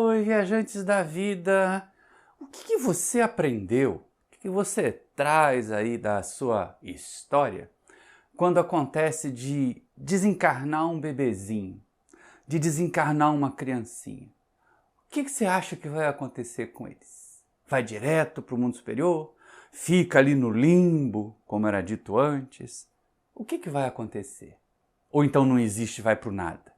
oi, viajantes da vida! O que você aprendeu? O que você traz aí da sua história quando acontece de desencarnar um bebezinho, de desencarnar uma criancinha? O que você acha que vai acontecer com eles? Vai direto para o mundo superior? Fica ali no limbo, como era dito antes? O que vai acontecer? Ou então não existe, vai para o nada?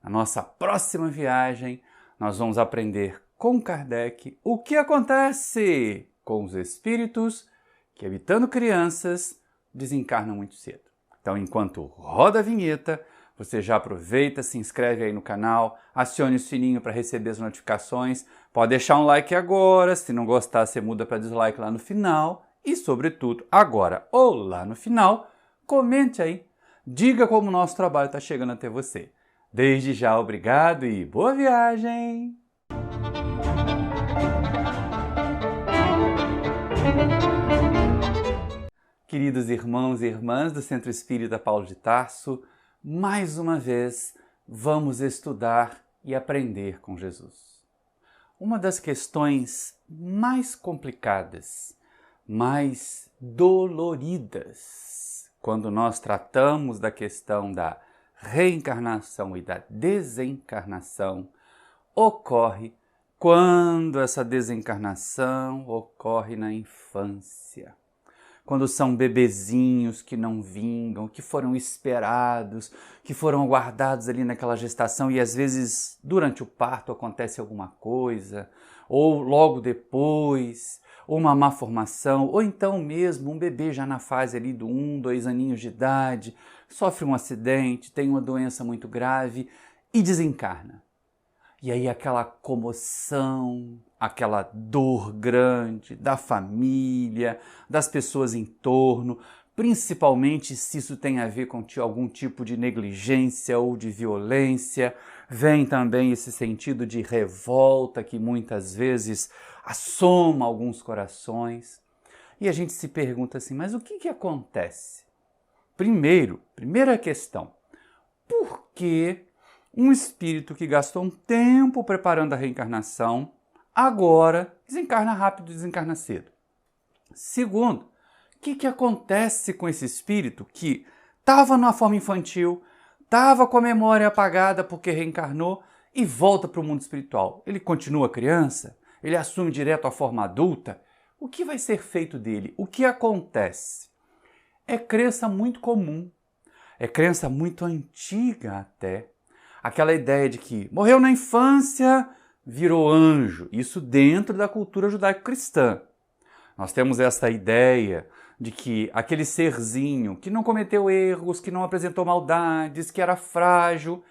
Na nossa próxima viagem, nós vamos aprender com Kardec o que acontece com os espíritos que, habitando crianças, desencarnam muito cedo. Então, enquanto roda a vinheta, você já aproveita, se inscreve aí no canal, acione o sininho para receber as notificações, pode deixar um like agora, se não gostar, você muda para dislike lá no final e, sobretudo, agora ou lá no final, comente aí, diga como o nosso trabalho está chegando até você. Desde já, obrigado e boa viagem! Queridos irmãos e irmãs do Centro Espírita Paulo de Tarso, mais uma vez vamos estudar e aprender com Jesus. Uma das questões mais complicadas, mais doloridas, quando nós tratamos da questão da reencarnação e da desencarnação, ocorre quando essa desencarnação ocorre na infância. Quando são bebezinhos que não vingam, que foram esperados, que foram aguardados ali naquela gestação e às vezes durante o parto acontece alguma coisa, ou logo depois, ou uma má formação, ou então mesmo um bebê já na fase ali do 1, 2 aninhos de idade, sofre um acidente, tem uma doença muito grave e desencarna. E aí aquela comoção, aquela dor grande da família, das pessoas em torno, principalmente se isso tem a ver com algum tipo de negligência ou de violência, vem também esse sentido de revolta que muitas vezes assoma alguns corações. E a gente se pergunta assim, mas o que acontece? Primeira questão, por que um espírito que gastou um tempo preparando a reencarnação, agora desencarna rápido e desencarna cedo? Segundo, o que acontece com esse espírito que estava numa forma infantil, estava com a memória apagada porque reencarnou e volta para o mundo espiritual? Ele continua criança? Ele assume direto a forma adulta? O que vai ser feito dele? O que acontece? É crença muito comum, é crença muito antiga até. Aquela ideia de que morreu na infância, virou anjo. Isso dentro da cultura judaico-cristã. Nós temos essa ideia de que aquele serzinho que não cometeu erros, que não apresentou maldades, que era frágil,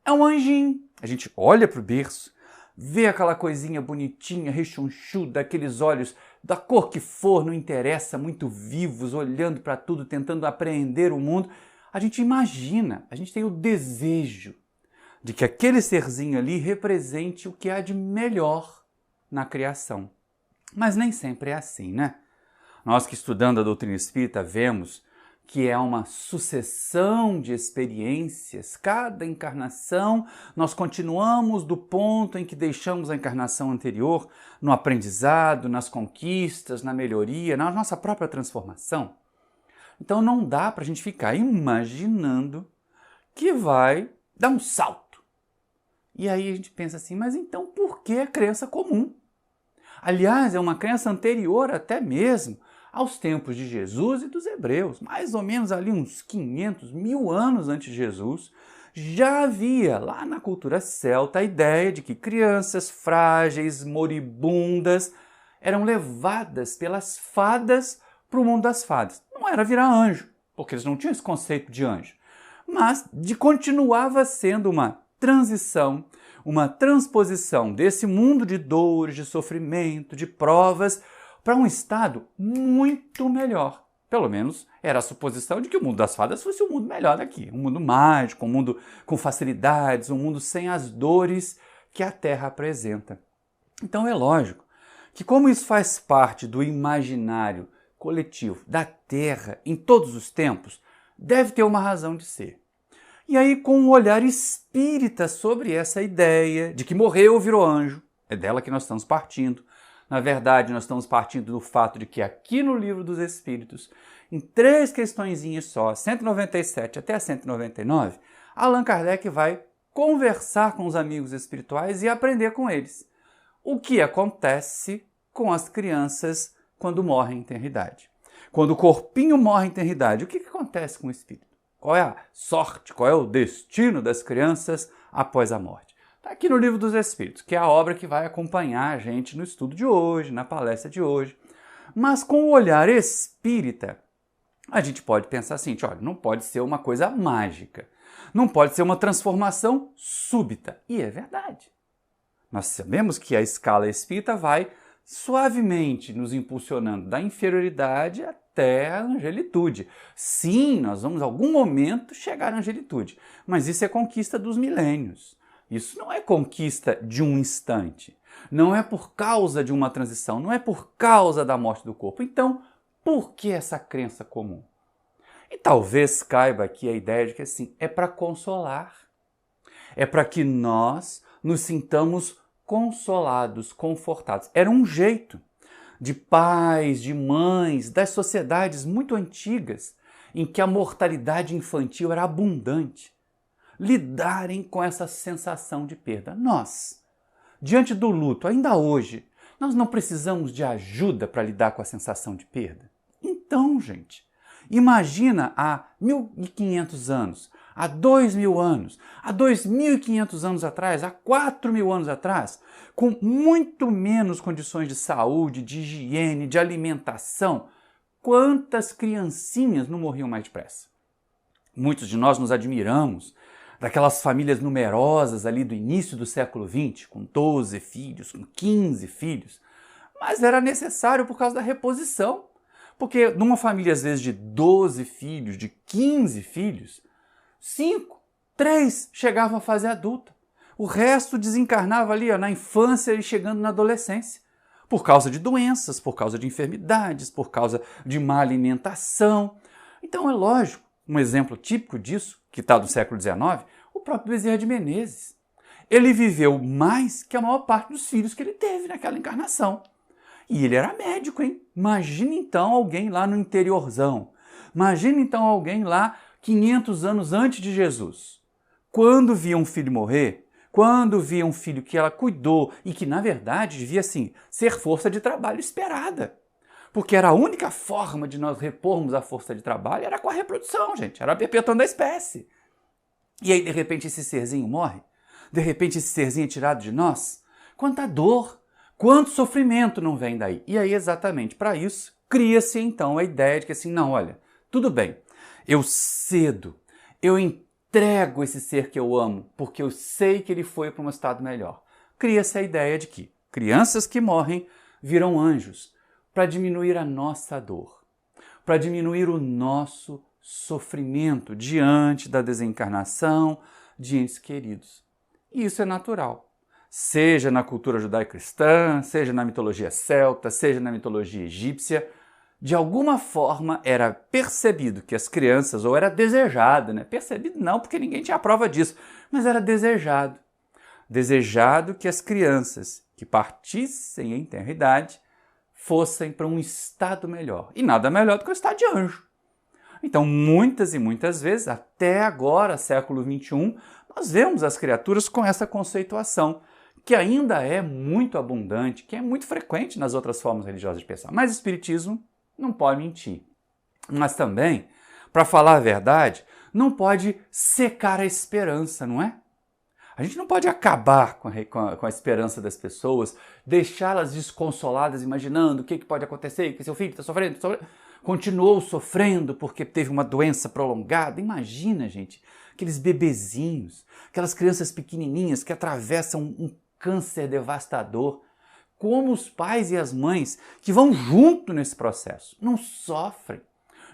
é um anjinho. A gente olha para o berço, vê aquela coisinha bonitinha, rechonchuda, aqueles olhos da cor que for, não interessa, muito vivos, olhando para tudo, tentando apreender o mundo. A gente imagina, a gente tem o desejo de que aquele serzinho ali represente o que há de melhor na criação. Mas nem sempre é assim, né? Nós que estudando a doutrina espírita vemos que é uma sucessão de experiências. Cada encarnação nós continuamos do ponto em que deixamos a encarnação anterior, no aprendizado, nas conquistas, na melhoria, na nossa própria transformação. Então não dá para a gente ficar imaginando que vai dar um salto. E aí a gente pensa assim, mas então por que a crença comum? Aliás, é uma crença anterior até mesmo aos tempos de Jesus e dos hebreus. Mais ou menos ali uns 500, 1000 anos antes de Jesus, já havia lá na cultura celta a ideia de que crianças frágeis, moribundas, eram levadas pelas fadas para o mundo das fadas. Não era virar anjo, porque eles não tinham esse conceito de anjo, mas continuava sendo uma transição, uma transposição desse mundo de dores, de sofrimento, de provas, para um estado muito melhor. Pelo menos era a suposição de que o mundo das fadas fosse um mundo melhor daqui, um mundo mágico, um mundo com facilidades, um mundo sem as dores que a Terra apresenta. Então é lógico que, como isso faz parte do imaginário coletivo da Terra em todos os tempos, deve ter uma razão de ser. E aí, com um olhar espírita sobre essa ideia de que morreu, virou anjo, é dela que nós estamos partindo. Na verdade, nós estamos partindo do fato de que aqui no Livro dos Espíritos, em 3 questõezinhas só, 197 até a 199, Allan Kardec vai conversar com os amigos espirituais e aprender com eles o que acontece com as crianças quando morrem em tenridade. Quando o corpinho morre em tenridade, o que acontece com o espírito? Qual é a sorte, qual é o destino das crianças após a morte? Está aqui no Livro dos Espíritos, que é a obra que vai acompanhar a gente no estudo de hoje, na palestra de hoje. Mas com o olhar espírita, a gente pode pensar assim, olha, não pode ser uma coisa mágica, não pode ser uma transformação súbita. E é verdade. Nós sabemos que a escala espírita vai suavemente nos impulsionando da inferioridade até a angelitude. Sim, nós vamos em algum momento chegar à angelitude, mas isso é conquista dos milênios. Isso não é conquista de um instante. Não é por causa de uma transição, não é por causa da morte do corpo. Então, por que essa crença comum? E talvez caiba aqui a ideia de que assim, é para consolar. É para que nós nos sintamos consolados, confortados. Era um jeito de pais, de mães, das sociedades muito antigas, em que a mortalidade infantil era abundante, lidarem com essa sensação de perda. Nós, diante do luto, ainda hoje, nós não precisamos de ajuda para lidar com a sensação de perda? Então, gente, imagina há 1.500 anos, há 2.000 anos, há 2.500 anos atrás, há 4.000 anos atrás, com muito menos condições de saúde, de higiene, de alimentação, quantas criancinhas não morriam mais depressa? Muitos de nós nos admiramos daquelas famílias numerosas ali do início do século XX, com 12 filhos, com 15 filhos, mas era necessário por causa da reposição. Porque numa família, às vezes, de 12 filhos, de 15 filhos, 5, 3 chegavam à fase adulta. O resto desencarnava ali na infância e chegando na adolescência. Por causa de doenças, por causa de enfermidades, por causa de má alimentação. Então é lógico, um exemplo típico disso, que está do século XIX, o próprio Bezerra de Menezes. Ele viveu mais que a maior parte dos filhos que ele teve naquela encarnação. E ele era médico, hein? Imagina então alguém lá no interiorzão. Imagina então alguém lá 500 anos antes de Jesus. Quando via um filho morrer, quando via um filho que ela cuidou e que, na verdade, devia, assim, ser força de trabalho esperada. Porque era a única forma de nós repormos a força de trabalho, era com a reprodução, gente. Era perpetuando a espécie. E aí, de repente, esse serzinho morre. De repente, esse serzinho é tirado de nós. Quanta dor! Quanto sofrimento não vem daí? E aí, exatamente para isso, cria-se então a ideia de que assim, não, olha, tudo bem, eu cedo, eu entrego esse ser que eu amo, porque eu sei que ele foi para um estado melhor. Cria-se a ideia de que crianças que morrem viram anjos para diminuir a nossa dor, para diminuir o nosso sofrimento diante da desencarnação de entes queridos. E isso é natural. Seja na cultura judaico-cristã, seja na mitologia celta, seja na mitologia egípcia, de alguma forma era percebido que as crianças, ou era desejado, né? Percebido não, porque ninguém tinha prova disso, mas era desejado. Desejado que as crianças que partissem em tenridade fossem para um estado melhor. E nada melhor do que o estado de anjo. Então, muitas e muitas vezes, até agora, século XXI, nós vemos as criaturas com essa conceituação, que ainda é muito abundante, que é muito frequente nas outras formas religiosas de pensar. Mas o Espiritismo não pode mentir. Mas também, para falar a verdade, não pode secar a esperança, não é? A gente não pode acabar com a esperança das pessoas, deixá-las desconsoladas, imaginando o que pode acontecer, que seu filho está sofrendo, continuou sofrendo porque teve uma doença prolongada. Imagina, gente, aqueles bebezinhos, aquelas crianças pequenininhas que atravessam um câncer devastador, como os pais e as mães que vão junto nesse processo, não sofrem.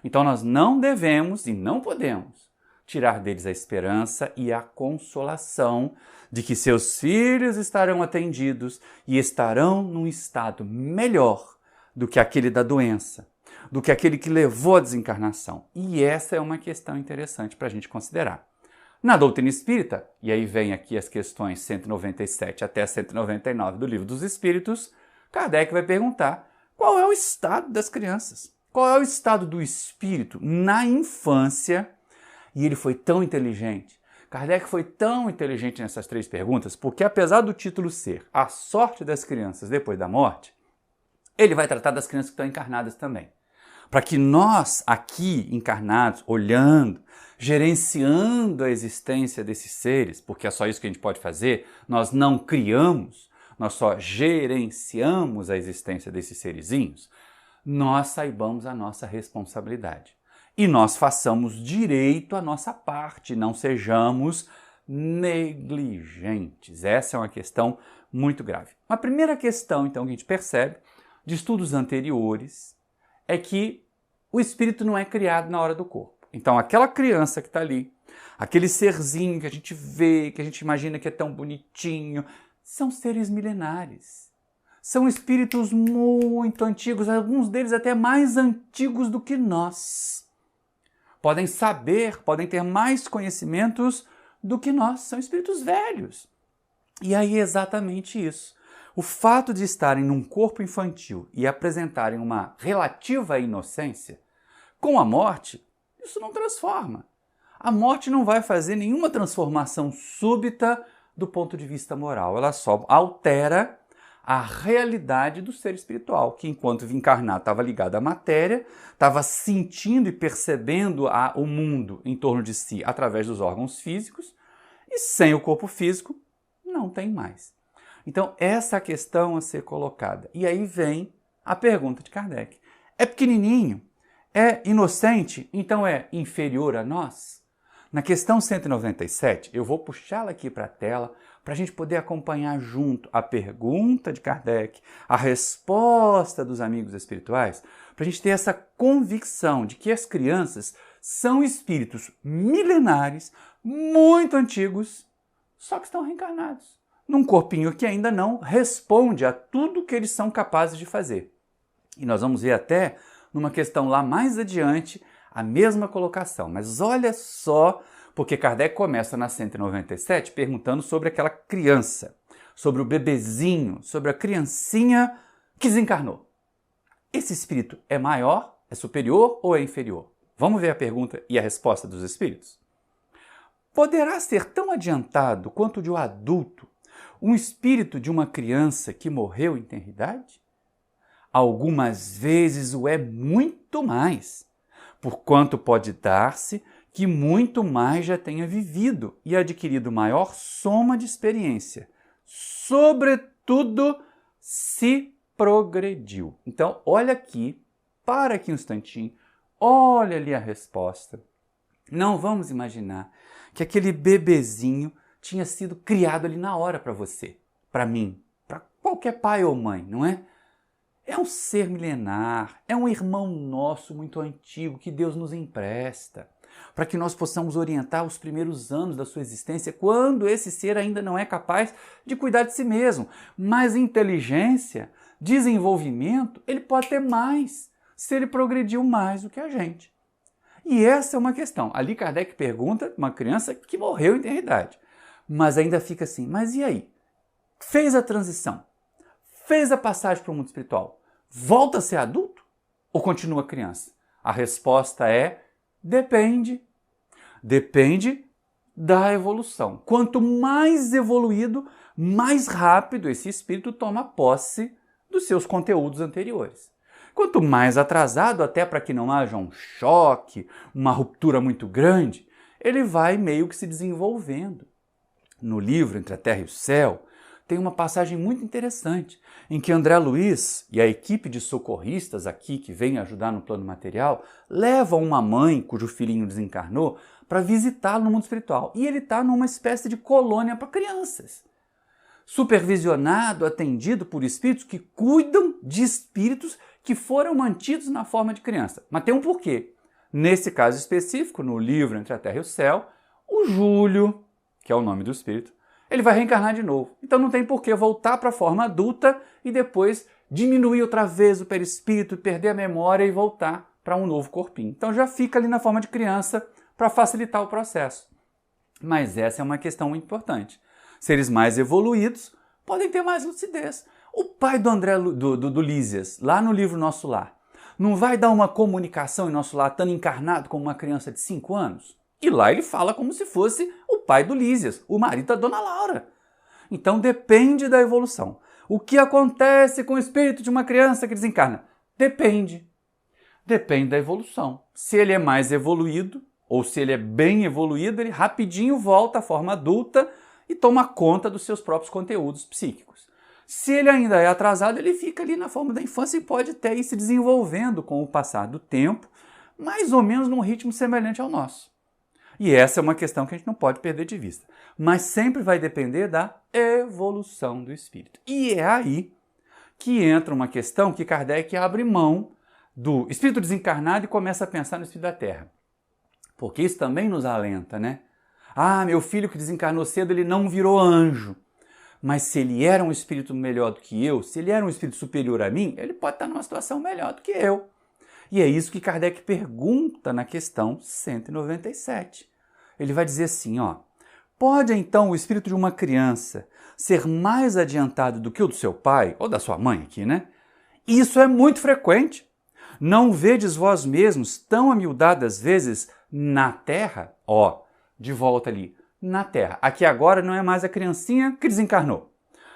Então nós não devemos e não podemos tirar deles a esperança e a consolação de que seus filhos estarão atendidos e estarão num estado melhor do que aquele da doença, do que aquele que levou à desencarnação. E essa é uma questão interessante para a gente considerar. Na doutrina espírita, e aí vem aqui as questões 197 até 199 do Livro dos Espíritos, Kardec vai perguntar qual é o estado das crianças, qual é o estado do espírito na infância. E ele foi tão inteligente. Kardec foi tão inteligente nessas 3 perguntas, porque apesar do título ser A Sorte das Crianças Depois da Morte, ele vai tratar das crianças que estão encarnadas também. Para que nós, aqui encarnados, olhando, gerenciando a existência desses seres, porque é só isso que a gente pode fazer, nós não criamos, nós só gerenciamos a existência desses serizinhos, nós saibamos a nossa responsabilidade. E nós façamos direito à nossa parte, não sejamos negligentes. Essa é uma questão muito grave. A primeira questão, então, que a gente percebe de estudos anteriores é que o espírito não é criado na hora do corpo. Então, aquela criança que está ali, aquele serzinho que a gente vê, que a gente imagina que é tão bonitinho, são seres milenares. São espíritos muito antigos, alguns deles até mais antigos do que nós. Podem saber, podem ter mais conhecimentos do que nós, são espíritos velhos. E aí é exatamente isso. O fato de estarem num corpo infantil e apresentarem uma relativa inocência, com a morte, isso não transforma. A morte não vai fazer nenhuma transformação súbita do ponto de vista moral. Ela só altera a realidade do ser espiritual, que enquanto encarnado estava ligado à matéria, estava sentindo e percebendo o mundo em torno de si através dos órgãos físicos, e sem o corpo físico não tem mais. Então, essa é a questão a ser colocada. E aí vem a pergunta de Kardec. É pequenininho? É inocente? Então é inferior a nós? Na questão 197, eu vou puxá-la aqui para a tela para a gente poder acompanhar junto a pergunta de Kardec, a resposta dos amigos espirituais, para a gente ter essa convicção de que as crianças são espíritos milenares, muito antigos, só que estão reencarnados num corpinho que ainda não responde a tudo que eles são capazes de fazer. E nós vamos ver até numa questão lá mais adiante a mesma colocação. Mas olha só, porque Kardec começa na 197 perguntando sobre aquela criança, sobre o bebezinho, sobre a criancinha que desencarnou. Esse espírito é maior, é superior ou é inferior? Vamos ver a pergunta e a resposta dos espíritos? Poderá ser tão adiantado quanto de um adulto um espírito de uma criança que morreu em tenridade? Algumas vezes o é muito mais, porquanto pode dar-se que muito mais já tenha vivido e adquirido maior soma de experiência, sobretudo se progrediu. Então, olha aqui, para aqui um instantinho, olha ali a resposta. Não vamos imaginar que aquele bebezinho tinha sido criado ali na hora para você, para mim, para qualquer pai ou mãe, não é? É um ser milenar, é um irmão nosso muito antigo que Deus nos empresta, para que nós possamos orientar os primeiros anos da sua existência, quando esse ser ainda não é capaz de cuidar de si mesmo. Mas inteligência, desenvolvimento, ele pode ter mais, se ele progrediu mais do que a gente. E essa é uma questão. Ali Kardec pergunta uma criança que morreu em tenridade, mas ainda fica assim, mas e aí? Fez a transição, fez a passagem para o mundo espiritual, volta a ser adulto ou continua criança? A resposta é depende. Depende da evolução. Quanto mais evoluído, mais rápido esse espírito toma posse dos seus conteúdos anteriores. Quanto mais atrasado, até para que não haja um choque, uma ruptura muito grande, ele vai meio que se desenvolvendo. No livro Entre a Terra e o Céu, tem uma passagem muito interessante, em que André Luiz e a equipe de socorristas aqui, que vem ajudar no plano material, levam uma mãe cujo filhinho desencarnou para visitá-lo no mundo espiritual. E ele está numa espécie de colônia para crianças. Supervisionado, atendido por espíritos que cuidam de espíritos que foram mantidos na forma de criança. Mas tem um porquê. Nesse caso específico, no livro Entre a Terra e o Céu, o Júlio, que é o nome do espírito, ele vai reencarnar de novo. Então não tem por que voltar para a forma adulta e depois diminuir outra vez o perispírito, perder a memória e voltar para um novo corpinho. Então já fica ali na forma de criança para facilitar o processo. Mas essa é uma questão muito importante. Seres mais evoluídos podem ter mais lucidez. O pai do André do Lísias, lá no livro Nosso Lar, não vai dar uma comunicação em Nosso Lar estando encarnado como uma criança de 5 anos? E lá ele fala como se fosse o pai do Lísias, o marido da Dona Laura. Então depende da evolução. O que acontece com o espírito de uma criança que desencarna? Depende. Depende da evolução. Se ele é mais evoluído, ou se ele é bem evoluído, ele rapidinho volta à forma adulta e toma conta dos seus próprios conteúdos psíquicos. Se ele ainda é atrasado, ele fica ali na forma da infância e pode até ir se desenvolvendo com o passar do tempo, mais ou menos num ritmo semelhante ao nosso. E essa é uma questão que a gente não pode perder de vista. Mas sempre vai depender da evolução do espírito. E é aí que entra uma questão que Kardec abre mão do espírito desencarnado e começa a pensar no espírito da Terra. Porque isso também nos alenta, né? Ah, meu filho que desencarnou cedo, ele não virou anjo. Mas se ele era um espírito melhor do que eu, se ele era um espírito superior a mim, ele pode estar numa situação melhor do que eu. E é isso que Kardec pergunta na questão 197. Ele vai dizer assim, ó: pode então o espírito de uma criança ser mais adiantado do que o do seu pai, ou da sua mãe aqui, né? Isso é muito frequente. Não vedes vós mesmos tão amiudadas vezes na terra? Ó, de volta ali, na terra. Aqui agora não é mais a criancinha que desencarnou.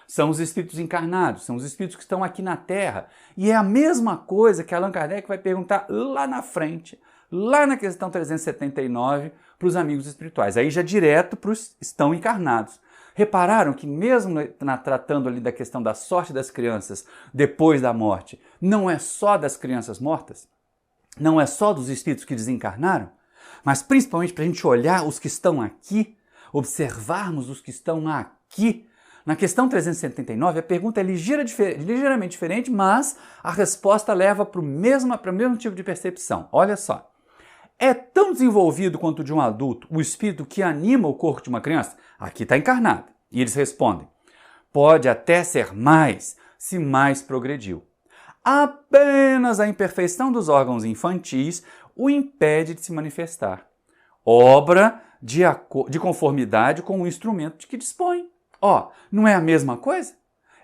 São os espíritos encarnados, são os espíritos que estão aqui na terra. E é a mesma coisa que Allan Kardec vai perguntar lá na frente, lá na questão 379, para os amigos espirituais. Aí já direto para os estão encarnados. Repararam que mesmo tratando ali da questão da sorte das crianças depois da morte, não é só das crianças mortas? Não é só dos espíritos que desencarnaram? Mas principalmente para a gente olhar os que estão aqui, observarmos os que estão aqui. Na questão 379, a pergunta é ligeiramente diferente, mas a resposta leva para o mesmo tipo de percepção. Olha só. É tão desenvolvido quanto o de um adulto o espírito que anima o corpo de uma criança? Aqui está encarnado. E eles respondem: pode até ser mais, se mais progrediu. Apenas a imperfeição dos órgãos infantis o impede de se manifestar. Obra de conformidade com o instrumento de que dispõe. Ó, não é a mesma coisa?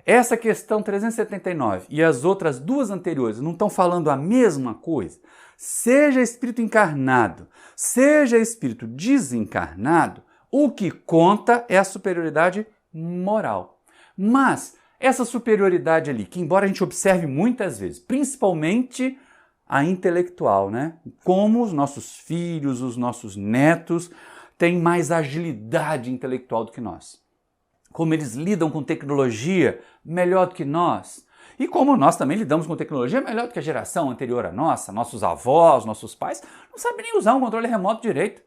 Essa questão 379 e as outras duas anteriores não estão falando a mesma coisa? Seja espírito encarnado, seja espírito desencarnado, o que conta é a superioridade moral. Mas essa superioridade ali, que embora a gente observe muitas vezes, principalmente a intelectual, né? Como os nossos filhos, os nossos netos têm mais agilidade intelectual do que nós. Como eles lidam com tecnologia melhor do que nós. E como nós também lidamos com tecnologia melhor do que a geração anterior à nossa, nossos avós, nossos pais, não sabem nem usar um controle remoto direito.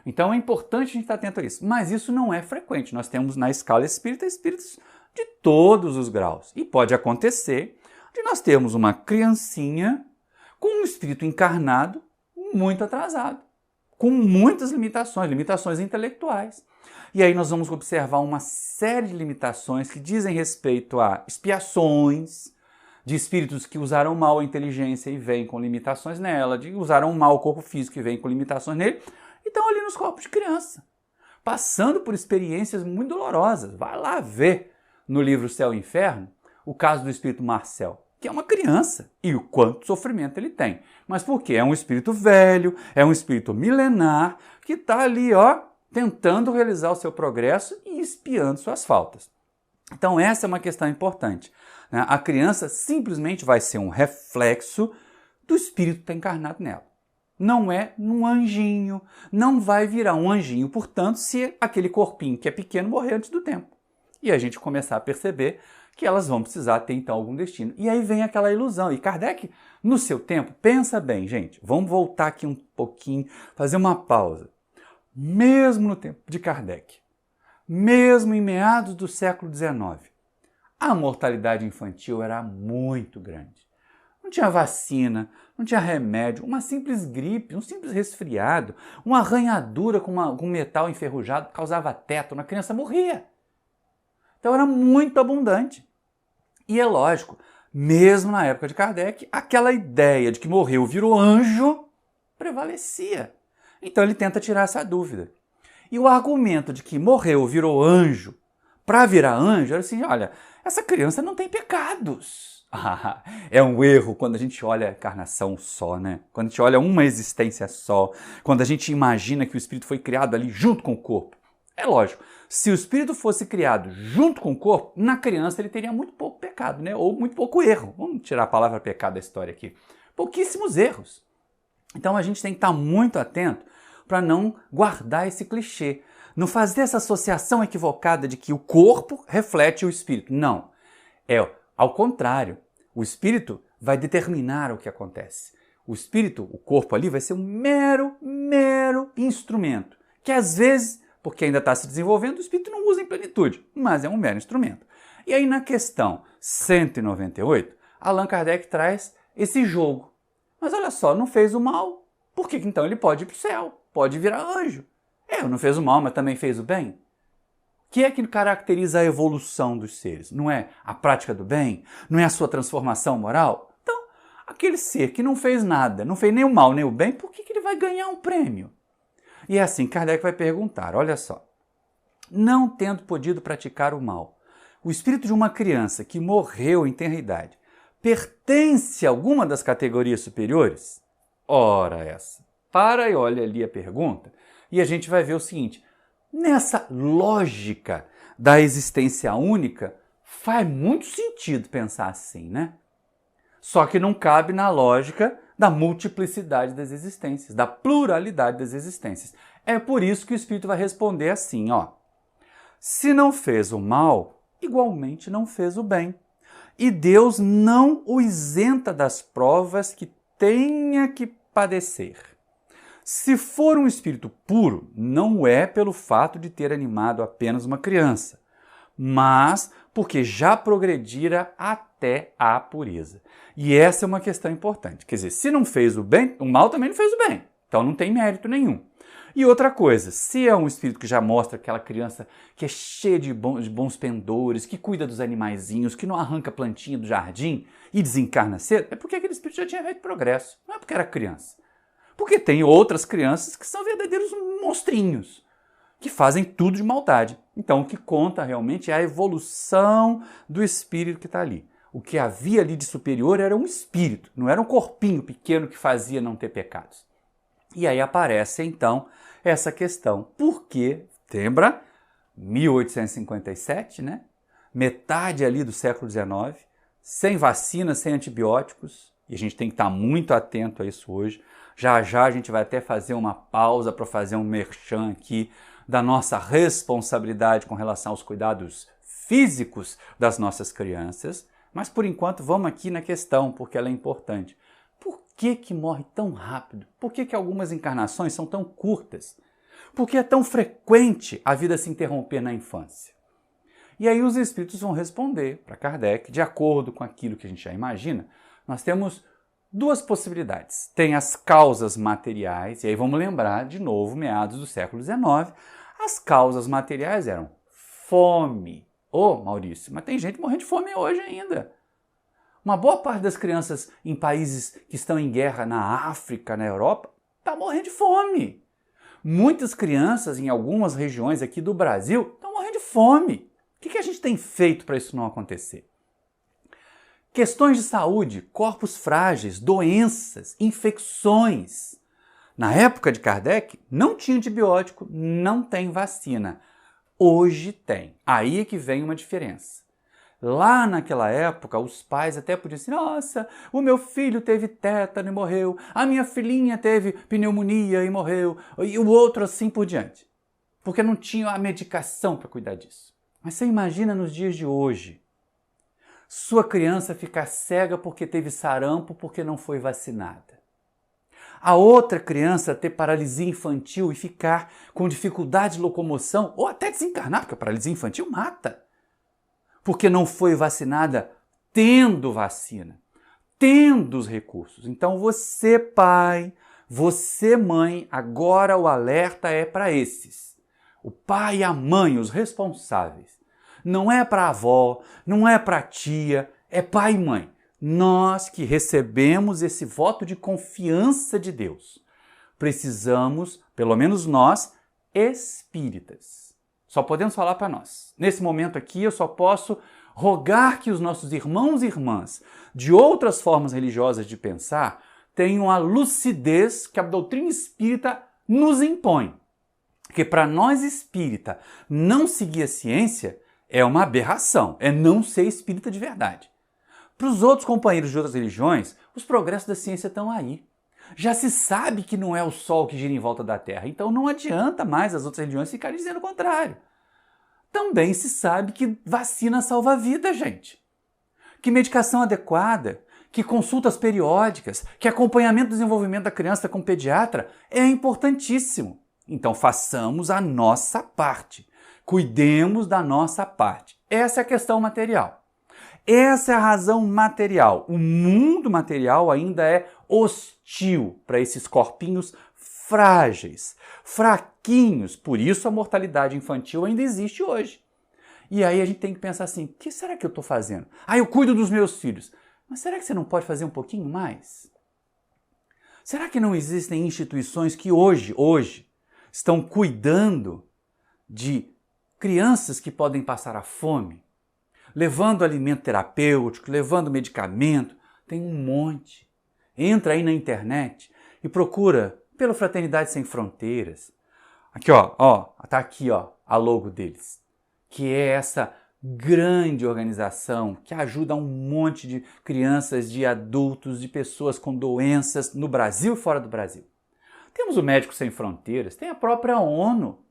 Então é importante a gente estar atento a isso. Mas isso não é frequente. Nós temos na escala espírita espíritos de todos os graus. E pode acontecer de nós termos uma criancinha com um espírito encarnado muito atrasado, com muitas limitações intelectuais. E aí nós vamos observar uma série de limitações que dizem respeito a expiações, de espíritos que usaram mal a inteligência e vêm com limitações nela, de usaram mal o corpo físico e vêm com limitações nele, e estão ali nos corpos de criança, passando por experiências muito dolorosas. Vai lá ver no livro Céu e Inferno o caso do espírito Marcel, que é uma criança, e o quanto sofrimento ele tem. Mas por quê? É um espírito velho, é um espírito milenar, que está ali, ó, tentando realizar o seu progresso e espiando suas faltas. Então essa é uma questão importante, né? A criança simplesmente vai ser um reflexo do espírito que está encarnado nela. Não é um anjinho, não vai virar um anjinho, portanto, se aquele corpinho que é pequeno morrer antes do tempo. E a gente começar a perceber que elas vão precisar ter então algum destino. E aí vem aquela ilusão. E Kardec, no seu tempo, pensa bem, gente, vamos voltar aqui um pouquinho, fazer uma pausa. Mesmo no tempo de Kardec, mesmo em meados do século XIX, a mortalidade infantil era muito grande. Não tinha vacina, não tinha remédio, uma simples gripe, um simples resfriado, uma arranhadura com metal enferrujado causava tétano, a criança morria. Então era muito abundante. E é lógico, mesmo na época de Kardec, aquela ideia de que morreu, virou anjo, prevalecia. Então ele tenta tirar essa dúvida. E o argumento de que morreu, virou anjo, para virar anjo, era assim, olha, essa criança não tem pecados. É um erro quando a gente olha a encarnação só, né? Quando a gente olha uma existência só, quando a gente imagina que o espírito foi criado ali junto com o corpo. É lógico, se o espírito fosse criado junto com o corpo, na criança ele teria muito pouco pecado, né? Ou muito pouco erro. Vamos tirar a palavra pecado da história aqui. Pouquíssimos erros. Então a gente tem que estar muito atento para não guardar esse clichê, não fazer essa associação equivocada de que o corpo reflete o espírito. Não, é ao contrário. O espírito vai determinar o que acontece. O espírito, o corpo ali, vai ser um mero instrumento, que às vezes, porque ainda está se desenvolvendo, o espírito não usa em plenitude, mas é um mero instrumento. E aí na questão 198, Allan Kardec traz esse jogo. Mas olha só, não fez o mal, por que então ele pode ir para o céu? Pode virar anjo. Não fez o mal, mas também fez o bem? O que é que caracteriza a evolução dos seres? Não é a prática do bem? Não é a sua transformação moral? Então, aquele ser que não fez nada, não fez nem o mal nem o bem, por que ele vai ganhar um prêmio? E é assim, Kardec vai perguntar, olha só. Não tendo podido praticar o mal, o espírito de uma criança que morreu em tenra idade pertence a alguma das categorias superiores? Ora essa. Para e olha ali a pergunta e a gente vai ver o seguinte. Nessa lógica da existência única, faz muito sentido pensar assim, né? Só que não cabe na lógica da multiplicidade das existências, da pluralidade das existências. É por isso que o Espírito vai responder assim, ó. Se não fez o mal, igualmente não fez o bem. E Deus não o isenta das provas que tenha que padecer. Se for um espírito puro, não é pelo fato de ter animado apenas uma criança, mas porque já progredira até a pureza. E essa é uma questão importante. Quer dizer, se não fez o bem, o mal também não fez o bem. Então não tem mérito nenhum. E outra coisa, se é um espírito que já mostra aquela criança que é cheia de bons pendores, que cuida dos animaizinhos, que não arranca plantinha do jardim e desencarna cedo, é porque aquele espírito já tinha feito progresso. Não é porque era criança. Porque tem outras crianças que são verdadeiros monstrinhos, que fazem tudo de maldade. Então, o que conta realmente é a evolução do espírito que está ali. O que havia ali de superior era um espírito, não era um corpinho pequeno que fazia não ter pecados. E aí aparece, então, essa questão. Por quê? Lembra? 1857, né? Metade ali do século XIX, sem vacina, sem antibióticos, e a gente tem que estar muito atento a isso hoje. Já já a gente vai até fazer uma pausa para fazer um merchan aqui da nossa responsabilidade com relação aos cuidados físicos das nossas crianças. Mas por enquanto vamos aqui na questão, porque ela é importante. Por que morre tão rápido? Por que algumas encarnações são tão curtas? Por que é tão frequente a vida se interromper na infância? E aí os espíritos vão responder para Kardec, de acordo com aquilo que a gente já imagina. Nós temos duas possibilidades. Tem as causas materiais, e aí vamos lembrar de novo, meados do século XIX, as causas materiais eram fome. Maurício, mas tem gente morrendo de fome hoje ainda. Uma boa parte das crianças em países que estão em guerra na África, na Europa, está morrendo de fome. Muitas crianças em algumas regiões aqui do Brasil estão morrendo de fome. O que a gente tem feito para isso não acontecer? Questões de saúde, corpos frágeis, doenças, infecções. Na época de Kardec, não tinha antibiótico, não tem vacina. Hoje tem. Aí é que vem uma diferença. Lá naquela época, os pais até podiam dizer, nossa, o meu filho teve tétano e morreu, a minha filhinha teve pneumonia e morreu, e o outro assim por diante. Porque não tinha a medicação para cuidar disso. Mas você imagina nos dias de hoje, sua criança ficar cega porque teve sarampo porque não foi vacinada. A outra criança ter paralisia infantil e ficar com dificuldade de locomoção ou até desencarnar, porque a paralisia infantil mata. Porque não foi vacinada tendo vacina, tendo os recursos. Então você, pai, você, mãe, agora o alerta é para esses. O pai e a mãe, os responsáveis. Não é para a avó, não é para a tia, é pai e mãe. Nós que recebemos esse voto de confiança de Deus, precisamos, pelo menos nós, espíritas. Só podemos falar para nós. Nesse momento aqui, eu só posso rogar que os nossos irmãos e irmãs de outras formas religiosas de pensar tenham a lucidez que a doutrina espírita nos impõe. Porque para nós espírita não seguir a ciência é uma aberração, é não ser espírita de verdade. Para os outros companheiros de outras religiões, os progressos da ciência estão aí. Já se sabe que não é o Sol que gira em volta da Terra, então não adianta mais as outras religiões ficarem dizendo o contrário. Também se sabe que vacina salva a vida, gente. Que medicação adequada, que consultas periódicas, que acompanhamento do desenvolvimento da criança com o pediatra é importantíssimo. Então façamos a nossa parte. Cuidemos da nossa parte. Essa é a questão material. Essa é a razão material. O mundo material ainda é hostil para esses corpinhos frágeis, fraquinhos. Por isso a mortalidade infantil ainda existe hoje. E aí a gente tem que pensar assim, o que será que eu estou fazendo? Eu cuido dos meus filhos. Mas será que você não pode fazer um pouquinho mais? Será que não existem instituições que hoje estão cuidando de crianças que podem passar a fome? Levando alimento terapêutico, levando medicamento, tem um monte. Entra aí na internet e procura pelo Fraternidade Sem Fronteiras. Aqui, tá aqui, a logo deles, que é essa grande organização que ajuda um monte de crianças, de adultos, de pessoas com doenças no Brasil e fora do Brasil. Temos o Médicos Sem Fronteiras, tem a própria ONU,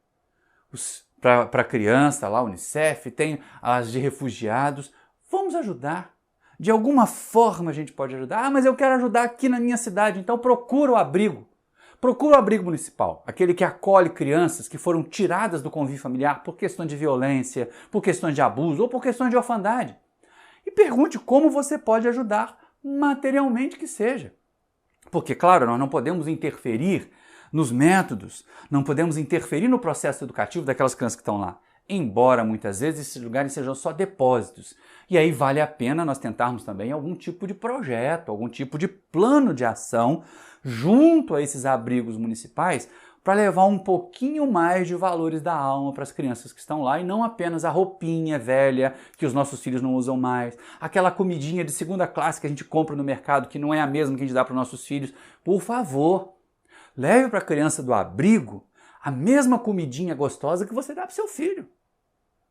para criança lá, Unicef, tem as de refugiados. Vamos ajudar. De alguma forma a gente pode ajudar. Mas eu quero ajudar aqui na minha cidade, então procura o abrigo. Procura o abrigo municipal, aquele que acolhe crianças que foram tiradas do convívio familiar por questões de violência, por questões de abuso ou por questões de orfandade. E pergunte como você pode ajudar materialmente que seja. Porque, claro, nós não podemos interferir nos métodos, não podemos interferir no processo educativo daquelas crianças que estão lá, embora muitas vezes esses lugares sejam só depósitos. E aí vale a pena nós tentarmos também algum tipo de projeto, algum tipo de plano de ação junto a esses abrigos municipais para levar um pouquinho mais de valores da alma para as crianças que estão lá e não apenas a roupinha velha que os nossos filhos não usam mais, aquela comidinha de segunda classe que a gente compra no mercado que não é a mesma que a gente dá para os nossos filhos. Por favor, leve para a criança do abrigo a mesma comidinha gostosa que você dá para o seu filho.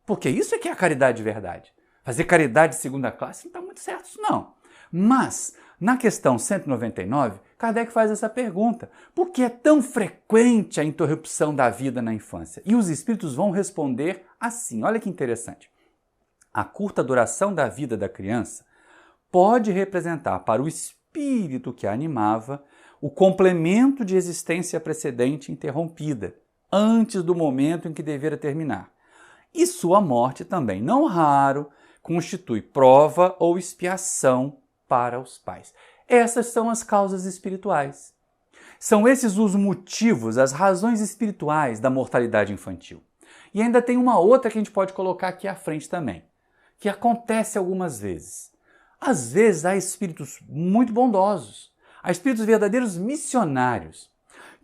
Porque isso é que é a caridade de verdade. Fazer caridade de segunda classe não está muito certo isso não. Mas, na questão 199, Kardec faz essa pergunta. Por que é tão frequente a interrupção da vida na infância? E os espíritos vão responder assim. Olha que interessante. A curta duração da vida da criança pode representar para o espírito que a animava o complemento de existência precedente interrompida, antes do momento em que devera terminar. E sua morte também, não raro, constitui prova ou expiação para os pais. Essas são as causas espirituais. São esses os motivos, as razões espirituais da mortalidade infantil. E ainda tem uma outra que a gente pode colocar aqui à frente também, que acontece algumas vezes. Às vezes há espíritos muito bondosos, há espíritos verdadeiros missionários,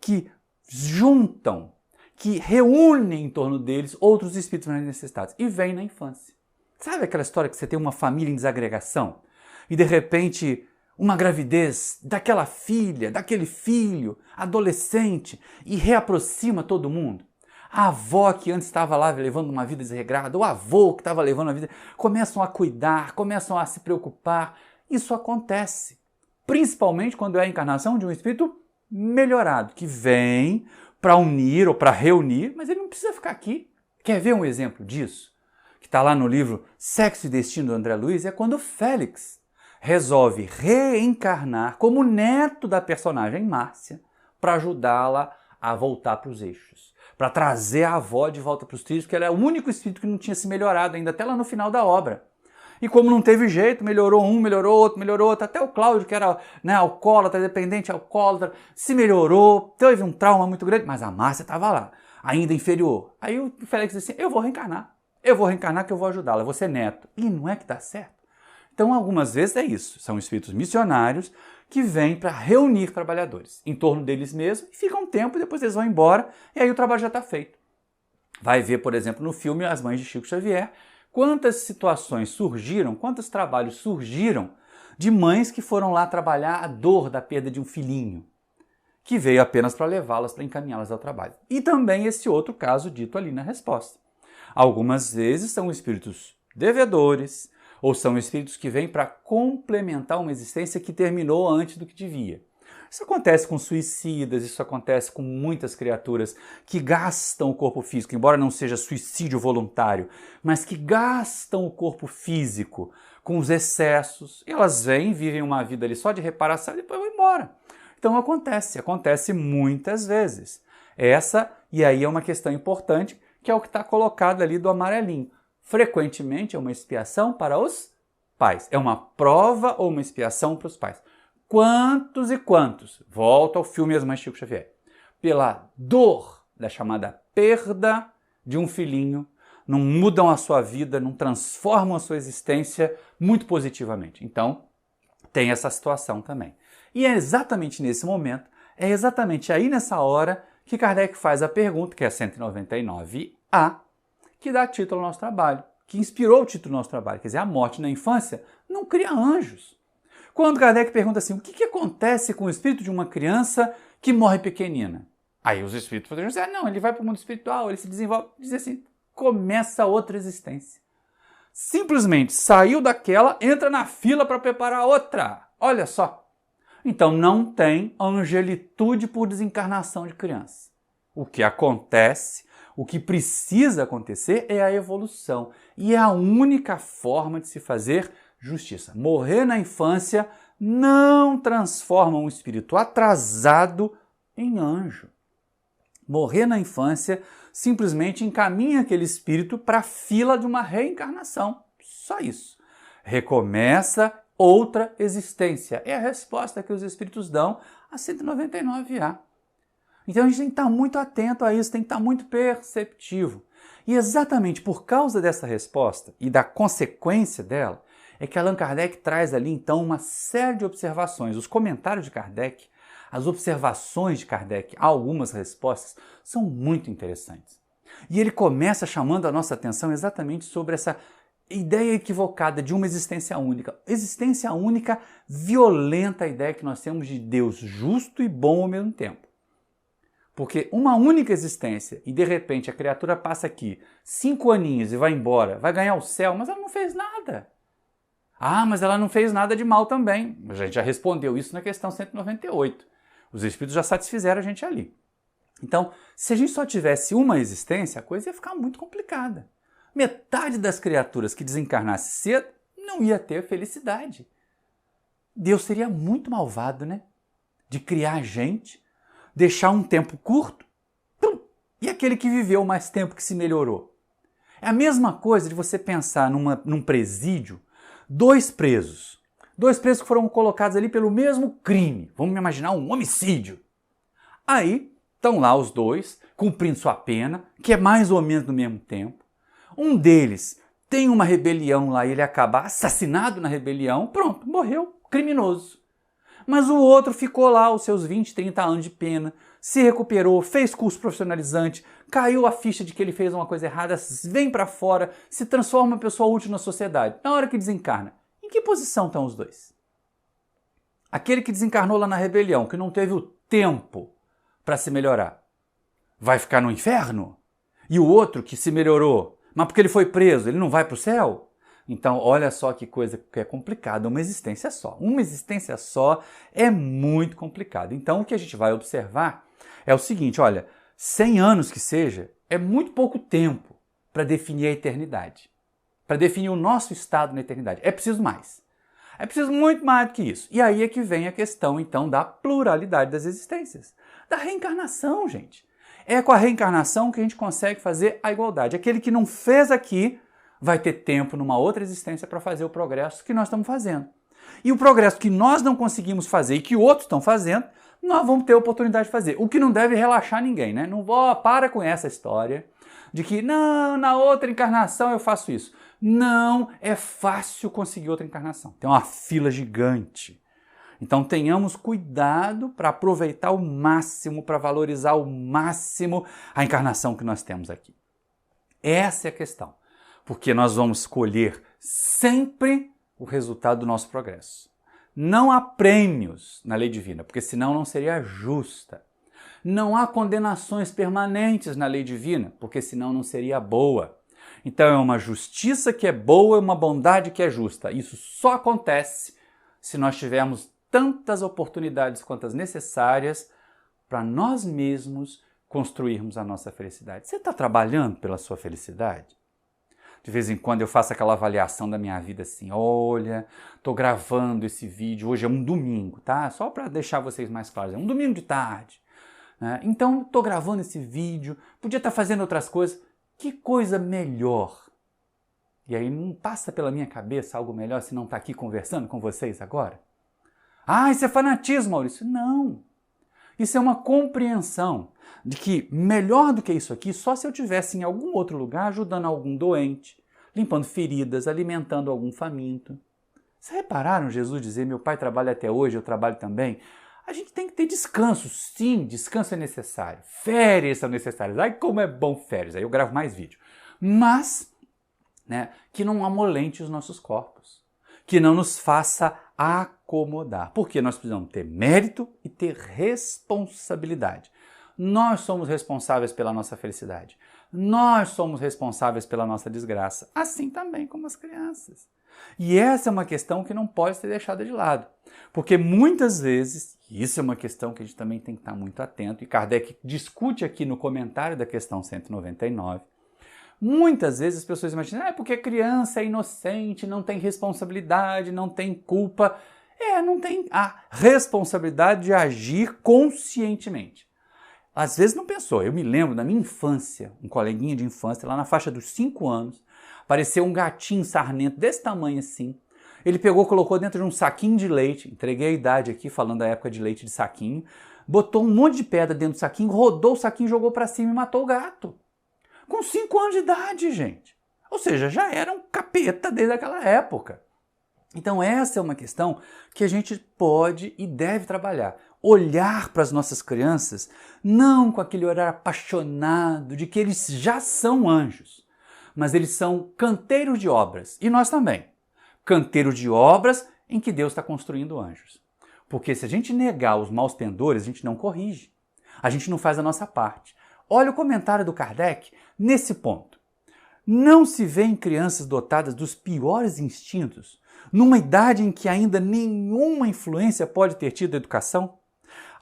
que juntam, que reúnem em torno deles outros espíritos mais necessitados e vêm na infância. Sabe aquela história que você tem uma família em desagregação e de repente uma gravidez daquela filha, daquele filho, adolescente e reaproxima todo mundo? A avó que antes estava lá levando uma vida desregrada, o avô que estava levando uma vida, começam a cuidar, começam a se preocupar. Isso acontece, principalmente quando é a encarnação de um espírito melhorado, que vem para unir ou para reunir, mas ele não precisa ficar aqui. Quer ver um exemplo disso? Que está lá no livro Sexo e Destino do André Luiz, é quando Félix resolve reencarnar como neto da personagem Márcia para ajudá-la a voltar para os eixos, para trazer a avó de volta para os trilhos, porque ela é o único espírito que não tinha se melhorado ainda, até lá no final da obra. E como não teve jeito, melhorou um, melhorou outro, até o Cláudio, que era alcoólatra, dependente alcoólatra, se melhorou, teve um trauma muito grande, mas a Márcia estava lá, ainda inferior. Aí o Félix disse assim, eu vou reencarnar que eu vou ajudá-la, eu vou ser neto. E não é que dá certo? Então, algumas vezes é isso, são espíritos missionários que vêm para reunir trabalhadores em torno deles mesmos e ficam um tempo e depois eles vão embora e aí o trabalho já está feito. vai ver, por exemplo, no filme As Mães de Chico Xavier, quantas situações surgiram, quantos trabalhos surgiram de mães que foram lá trabalhar a dor da perda de um filhinho, que veio apenas para levá-las, para encaminhá-las ao trabalho. E também esse outro caso dito ali na resposta. Algumas vezes são espíritos devedores, ou são espíritos que vêm para complementar uma existência que terminou antes do que devia. Isso acontece com suicidas, isso acontece com muitas criaturas que gastam o corpo físico, embora não seja suicídio voluntário, mas que gastam o corpo físico com os excessos, e elas vêm, vivem uma vida ali só de reparação e depois vão embora. Então acontece muitas vezes. E aí é uma questão importante, que é o que está colocado ali do amarelinho. Frequentemente é uma expiação para os pais. É uma prova ou uma expiação para os pais. Quantos e quantos, volta ao filme As Mães de Chico Xavier, pela dor da chamada perda de um filhinho, não mudam a sua vida, não transformam a sua existência muito positivamente. Então, tem essa situação também. E é exatamente nesse momento, é exatamente aí nessa hora que Kardec faz a pergunta, que é a 199A, que dá título ao nosso trabalho, que inspirou o título do nosso trabalho. Quer dizer, a morte na infância não cria anjos. Quando Kardec pergunta assim, o que acontece com o espírito de uma criança que morre pequenina? Aí os espíritos poderiam dizer, não, ele vai para o mundo espiritual, ele se desenvolve, diz assim, começa outra existência. Simplesmente saiu daquela, entra na fila para preparar outra. Olha só. Então não tem angelitude por desencarnação de criança. O que acontece, o que precisa acontecer é a evolução. E é a única forma de se fazer justiça. Morrer na infância não transforma um espírito atrasado em anjo. Morrer na infância simplesmente encaminha aquele espírito para a fila de uma reencarnação. Só isso. Recomeça outra existência. É a resposta que os espíritos dão a 199A. Então a gente tem que estar muito atento a isso, tem que estar muito perceptivo. E exatamente por causa dessa resposta e da consequência dela, é que Allan Kardec traz ali então uma série de observações. Os comentários de Kardec, as observações de Kardec, algumas respostas, são muito interessantes. E ele começa chamando a nossa atenção exatamente sobre essa ideia equivocada de uma existência única. Existência única violenta a ideia que nós temos de Deus justo e bom ao mesmo tempo. Porque uma única existência e de repente a criatura passa aqui 5 aninhos e vai embora, vai ganhar o céu, mas ela não fez nada. Ah, mas ela não fez nada de mal também. A gente já respondeu isso na questão 198. Os espíritos já satisfizeram a gente ali. Então, se a gente só tivesse uma existência, a coisa ia ficar muito complicada. Metade das criaturas que desencarnasse cedo não ia ter felicidade. Deus seria muito malvado, né? De criar gente, deixar um tempo curto, e aquele que viveu mais tempo que se melhorou. É a mesma coisa de você pensar num presídio, dois presos que foram colocados ali pelo mesmo crime. Vamos imaginar um homicídio. Aí estão lá os dois, cumprindo sua pena, que é mais ou menos no mesmo tempo. Um deles tem uma rebelião lá e ele acaba assassinado na rebelião, pronto, morreu, criminoso. Mas o outro ficou lá os seus 20, 30 anos de pena, se recuperou, fez curso profissionalizante, caiu a ficha de que ele fez uma coisa errada, vem para fora, se transforma em uma pessoa útil na sociedade. Na hora que desencarna, em que posição estão os dois? Aquele que desencarnou lá na rebelião, que não teve o tempo para se melhorar, vai ficar no inferno? E o outro que se melhorou, mas porque ele foi preso, ele não vai para o céu? Então, olha só que coisa que é complicada, uma existência só. Uma existência só é muito complicado. Então, o que a gente vai observar é o seguinte, olha, 100 anos que seja, é muito pouco tempo para definir a eternidade, para definir o nosso estado na eternidade. É preciso mais. É preciso muito mais do que isso. E aí é que vem a questão, então, da pluralidade das existências. Da reencarnação, gente. É com a reencarnação que a gente consegue fazer a igualdade. Aquele que não fez aqui vai ter tempo numa outra existência para fazer o progresso que nós estamos fazendo. E o progresso que nós não conseguimos fazer e que outros estão fazendo, nós vamos ter a oportunidade de fazer. O que não deve relaxar ninguém, né? Não vou, para com essa história de que, não, na outra encarnação eu faço isso. Não é fácil conseguir outra encarnação. Tem uma fila gigante. Então tenhamos cuidado para aproveitar o máximo, para valorizar o máximo a encarnação que nós temos aqui. Essa é a questão. Porque nós vamos colher sempre o resultado do nosso progresso. Não há prêmios na lei divina, porque senão não seria justa. Não há condenações permanentes na lei divina, porque senão não seria boa. Então é uma justiça que é boa e uma bondade que é justa. Isso só acontece se nós tivermos tantas oportunidades quantas necessárias para nós mesmos construirmos a nossa felicidade. Você está trabalhando pela sua felicidade? De vez em quando eu faço aquela avaliação da minha vida assim, olha, estou gravando esse vídeo, hoje é um domingo, tá? Só para deixar vocês mais claros, é um domingo de tarde. Né? Então, estou gravando esse vídeo, podia estar fazendo outras coisas, que coisa melhor? E aí não passa pela minha cabeça algo melhor se não estar aqui conversando com vocês agora? Ah, isso é fanatismo, Maurício. Não. Isso é uma compreensão de que melhor do que isso aqui, só se eu estivesse em algum outro lugar ajudando algum doente, limpando feridas, alimentando algum faminto. Vocês repararam Jesus dizer, meu pai trabalha até hoje, eu trabalho também? A gente tem que ter descanso, sim, descanso é necessário. Férias são necessárias. Ai, como é bom férias, aí eu gravo mais vídeo. Mas, né, que não amolente os nossos corpos, que não nos faça acomodar. Porque nós precisamos ter mérito e ter responsabilidade. Nós somos responsáveis pela nossa felicidade. Nós somos responsáveis pela nossa desgraça. Assim também como as crianças. E essa é uma questão que não pode ser deixada de lado. Porque muitas vezes, e isso é uma questão que a gente também tem que estar muito atento, e Kardec discute aqui no comentário da questão 199, muitas vezes as pessoas imaginam, é porque a criança é inocente, não tem responsabilidade, não tem culpa. Não tem a responsabilidade de agir conscientemente. Às vezes não pensou. Eu me lembro da minha infância, um coleguinha de infância, lá na faixa dos 5 anos, apareceu um gatinho sarnento desse tamanho assim. Ele pegou, colocou dentro de um saquinho de leite, entreguei a idade aqui, falando da época de leite de saquinho, botou um monte de pedra dentro do saquinho, rodou o saquinho, jogou para cima e matou o gato. Com 5 anos de idade, gente. Ou seja, já era um capeta desde aquela época. Então essa é uma questão que a gente pode e deve trabalhar. Olhar para as nossas crianças não com aquele olhar apaixonado de que eles já são anjos, mas eles são canteiros de obras. E nós também. Canteiros de obras em que Deus está construindo anjos. Porque se a gente negar os maus pendores, a gente não corrige. A gente não faz a nossa parte. Olha o comentário do Kardec nesse ponto. Não se vê em crianças dotadas dos piores instintos, numa idade em que ainda nenhuma influência pode ter tido a educação?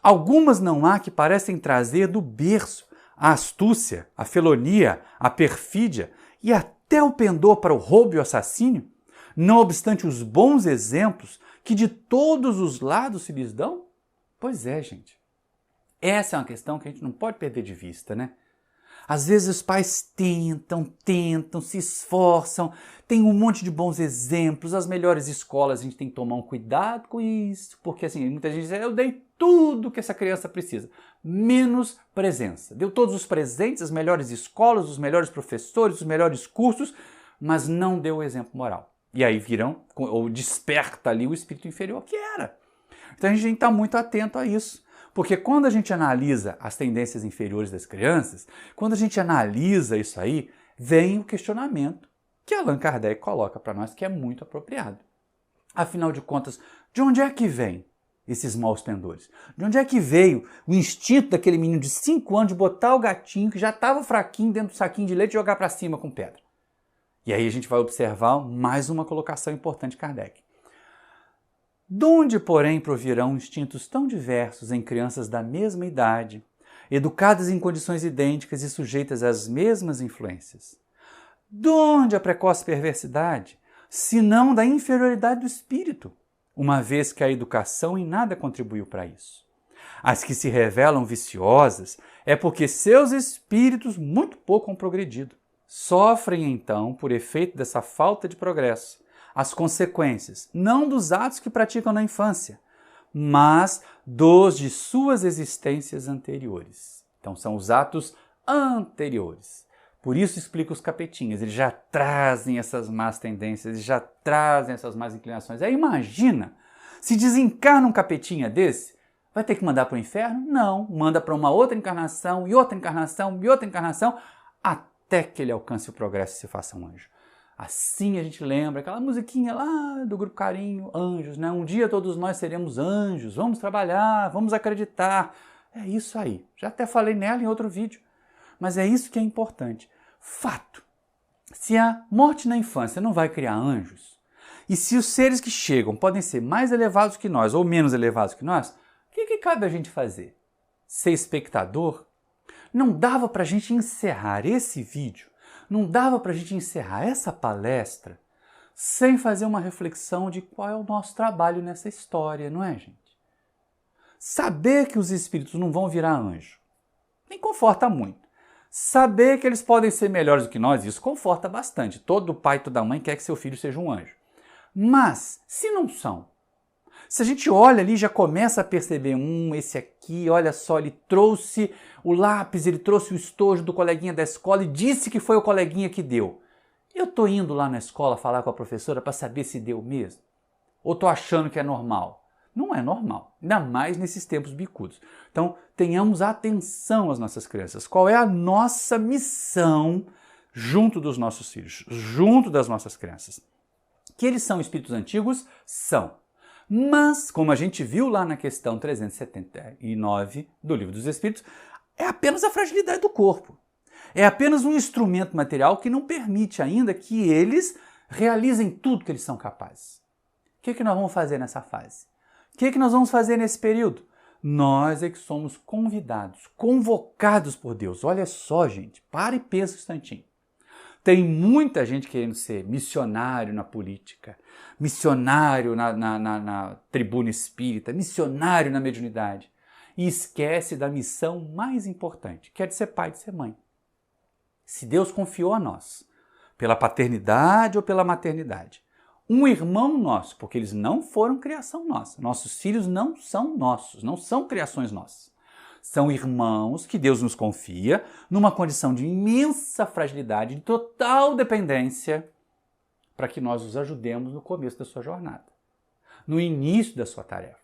Algumas não há que parecem trazer do berço a astúcia, a felonia, a perfídia e até o pendor para o roubo e o assassínio, não obstante os bons exemplos que de todos os lados se lhes dão? Pois é, gente. Essa é uma questão que a gente não pode perder de vista, né? Às vezes os pais tentam, se esforçam, tem um monte de bons exemplos, as melhores escolas, a gente tem que tomar um cuidado com isso, porque assim, muita gente diz, eu dei tudo que essa criança precisa, menos presença. Deu todos os presentes, as melhores escolas, os melhores professores, os melhores cursos, mas não deu o exemplo moral. E aí ou desperta ali o espírito inferior que era. Então a gente tem que estar muito atento a isso. Porque quando a gente analisa as tendências inferiores das crianças, quando a gente analisa isso aí, vem o questionamento que Allan Kardec coloca para nós, que é muito apropriado. Afinal de contas, de onde é que vem esses maus pendores? De onde é que veio o instinto daquele menino de 5 anos de botar o gatinho, que já estava fraquinho, dentro do saquinho de leite e jogar para cima com pedra? E aí a gente vai observar mais uma colocação importante de Kardec. Donde, porém, provirão instintos tão diversos em crianças da mesma idade, educadas em condições idênticas e sujeitas às mesmas influências? Donde a precoce perversidade, se não da inferioridade do espírito, uma vez que a educação em nada contribuiu para isso? As que se revelam viciosas é porque seus espíritos muito pouco han progredido. Sofrem, então, por efeito dessa falta de progresso, as consequências, não dos atos que praticam na infância, mas dos de suas existências anteriores. Então são os atos anteriores. Por isso explica os capetinhas, eles já trazem essas más tendências, eles já trazem essas más inclinações. Aí imagina, se desencarna um capetinha desse, vai ter que mandar para o inferno? Não, manda para uma outra encarnação, e outra encarnação, e outra encarnação, até que ele alcance o progresso e se faça um anjo. Assim a gente lembra aquela musiquinha lá do Grupo Carinho, Anjos, né? Um dia todos nós seremos anjos, vamos trabalhar, vamos acreditar. É isso aí. Já até falei nela em outro vídeo. Mas é isso que é importante. Fato. Se a morte na infância não vai criar anjos, e se os seres que chegam podem ser mais elevados que nós ou menos elevados que nós, o que cabe a gente fazer? Ser espectador? Não dava para a gente encerrar esse vídeo, não dava para a gente encerrar essa palestra sem fazer uma reflexão de qual é o nosso trabalho nessa história, não é, gente? Saber que os espíritos não vão virar anjo me conforta muito. Saber que eles podem ser melhores do que nós, isso conforta bastante. Todo pai e toda mãe quer que seu filho seja um anjo. Mas, se não são, se a gente olha ali e já começa a perceber, esse aqui, olha só, ele trouxe o lápis, ele trouxe o estojo do coleguinha da escola e disse que foi o coleguinha que deu. Eu tô indo lá na escola falar com a professora para saber se deu mesmo? Ou tô achando que é normal? Não é normal, ainda mais nesses tempos bicudos. Então, tenhamos atenção às nossas crianças. Qual é a nossa missão junto dos nossos filhos, junto das nossas crianças? Que eles são espíritos antigos? São. Mas, como a gente viu lá na questão 379 do Livro dos Espíritos, é apenas a fragilidade do corpo. É apenas um instrumento material que não permite ainda que eles realizem tudo que eles são capazes. O que nós vamos fazer nessa fase? O que nós vamos fazer nesse período? Nós é que somos convidados, convocados por Deus. Olha só, gente, para e pensa um instantinho. Tem muita gente querendo ser missionário na política, missionário na tribuna espírita, missionário na mediunidade. E esquece da missão mais importante, que é de ser pai e de ser mãe. Se Deus confiou a nós, pela paternidade ou pela maternidade, um irmão nosso, porque eles não foram criação nossa. Nossos filhos não são nossos, não são criações nossas. São irmãos que Deus nos confia numa condição de imensa fragilidade, de total dependência, para que nós os ajudemos no começo da sua jornada, no início da sua tarefa.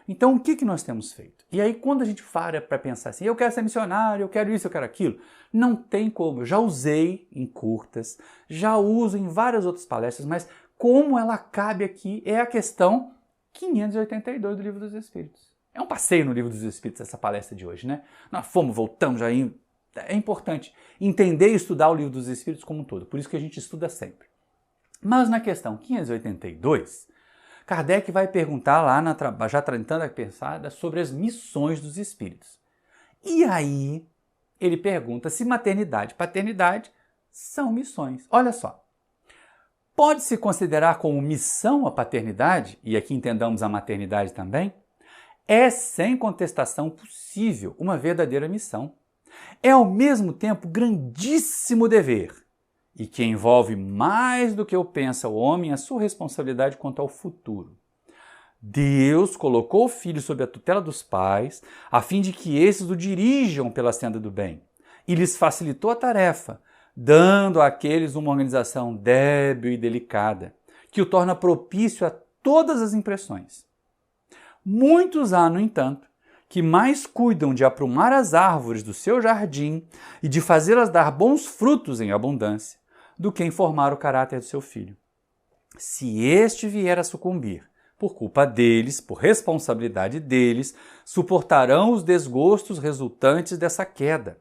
Então, o que nós temos feito? E aí, quando a gente para pensar assim, eu quero ser missionário, eu quero isso, eu quero aquilo, não tem como. Eu já usei em curtas, já uso em várias outras palestras, mas como ela cabe aqui é a questão 582 do Livro dos Espíritos. É um passeio no Livro dos Espíritos essa palestra de hoje, né? Nós voltamos já indo. É importante entender e estudar o Livro dos Espíritos como um todo, por isso que a gente estuda sempre. Mas na questão 582, Kardec vai perguntar lá, já tentando a pensada, sobre as missões dos espíritos. E aí ele pergunta se maternidade e paternidade são missões. Olha só. Pode-se considerar como missão a paternidade, e aqui entendamos a maternidade também? É sem contestação possível uma verdadeira missão. É ao mesmo tempo grandíssimo dever, e que envolve mais do que o pensa o homem a sua responsabilidade quanto ao futuro. Deus colocou o filho sob a tutela dos pais, a fim de que esses o dirijam pela senda do bem, e lhes facilitou a tarefa, dando àqueles uma organização débil e delicada, que o torna propício a todas as impressões. Muitos há, no entanto, que mais cuidam de aprumar as árvores do seu jardim e de fazê-las dar bons frutos em abundância, do que informar o caráter do seu filho. Se este vier a sucumbir, por culpa deles, por responsabilidade deles, suportarão os desgostos resultantes dessa queda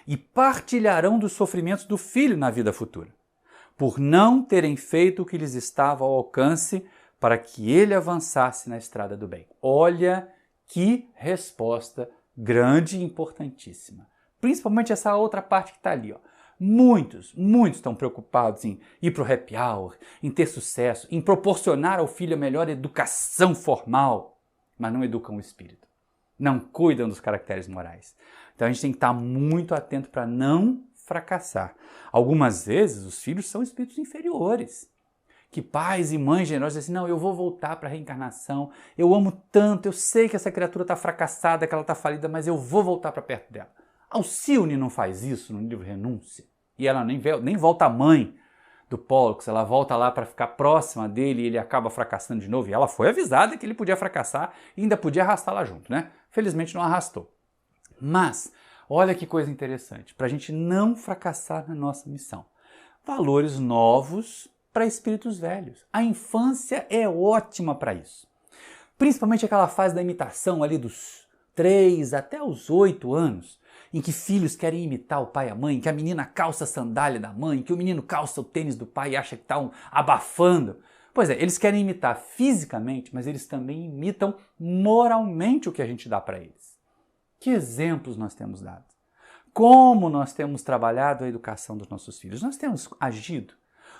e partilharão dos sofrimentos do filho na vida futura, por não terem feito o que lhes estava ao alcance para que ele avançasse na estrada do bem. Olha que resposta grande e importantíssima. Principalmente essa outra parte que está ali, ó. Muitos estão preocupados em ir para o happy hour, em ter sucesso, em proporcionar ao filho a melhor educação formal, mas não educam o espírito, não cuidam dos caracteres morais. Então a gente tem que estar muito atento para não fracassar. Algumas vezes os filhos são espíritos inferiores, que pais e mães generosos dizem assim, não, eu vou voltar para a reencarnação, eu amo tanto, eu sei que essa criatura está fracassada, que ela está falida, mas eu vou voltar para perto dela. Alcione não faz isso no livro Renúncia. E ela nem volta a mãe do Pollux, ela volta lá para ficar próxima dele e ele acaba fracassando de novo. E ela foi avisada que ele podia fracassar e ainda podia arrastá-la junto, né? Felizmente não arrastou. Mas Olha que coisa interessante, para a gente não fracassar na nossa missão. Valores novos para espíritos velhos. A infância é ótima para isso. Principalmente aquela fase da imitação ali dos 3 até os 8 anos, em que filhos querem imitar o pai e a mãe, que a menina calça a sandália da mãe, que o menino calça o tênis do pai e acha que está abafando. Pois é, eles querem imitar fisicamente, mas eles também imitam moralmente o que a gente dá para eles. Que exemplos nós temos dado? Como nós temos trabalhado a educação dos nossos filhos? Nós temos agido,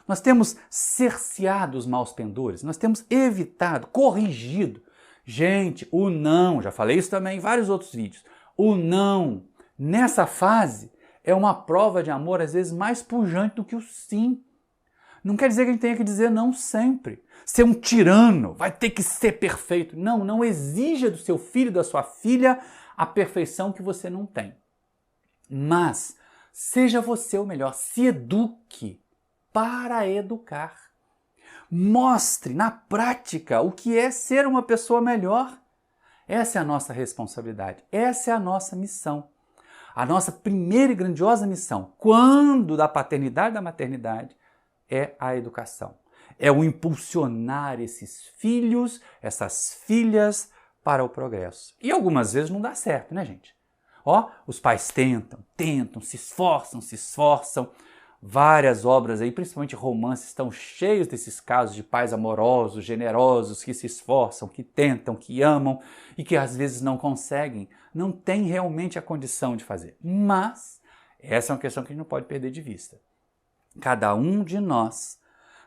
nós temos cerceado os maus pendores, nós temos evitado, corrigido. Gente, o não, já falei isso também em vários outros vídeos, o não, nessa fase, é uma prova de amor às vezes mais pujante do que o sim. Não quer dizer que a gente tenha que dizer não sempre. Ser um tirano, vai ter que ser perfeito. Não, não exija do seu filho, da sua filha, a perfeição que você não tem. Mas seja você o melhor, se eduque para educar. Mostre na prática o que é ser uma pessoa melhor. Essa é a nossa responsabilidade, essa é a nossa missão. A nossa primeira e grandiosa missão, quando da paternidade e da maternidade, é a educação. É o impulsionar esses filhos, essas filhas para o progresso. E algumas vezes não dá certo, né, gente? Ó, os pais tentam, se esforçam. Várias obras aí, principalmente romances, estão cheios desses casos de pais amorosos, generosos, que se esforçam, que tentam, que amam e que às vezes não conseguem, não têm realmente a condição de fazer. Mas essa é uma questão que a gente não pode perder de vista. Cada um de nós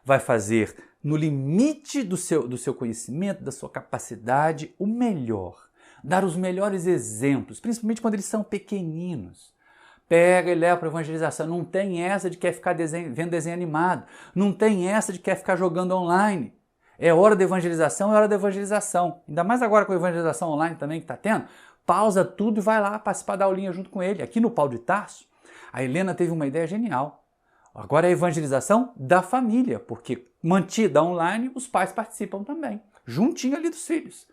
vai fazer, no limite do seu conhecimento, da sua capacidade, o melhor. Dar os melhores exemplos, principalmente quando eles são pequeninos. Pega e leva para a evangelização. Não tem essa de quer ficar vendo desenho animado. Não tem essa de quer ficar jogando online. É hora da evangelização, é hora da evangelização. Ainda mais agora com a evangelização online também que está tendo. Pausa tudo e vai lá participar da aulinha junto com ele. Aqui no Paulo de Tarso, a Helena teve uma ideia genial. Agora é a evangelização da família, porque mantida online, os pais participam também, juntinho ali dos filhos.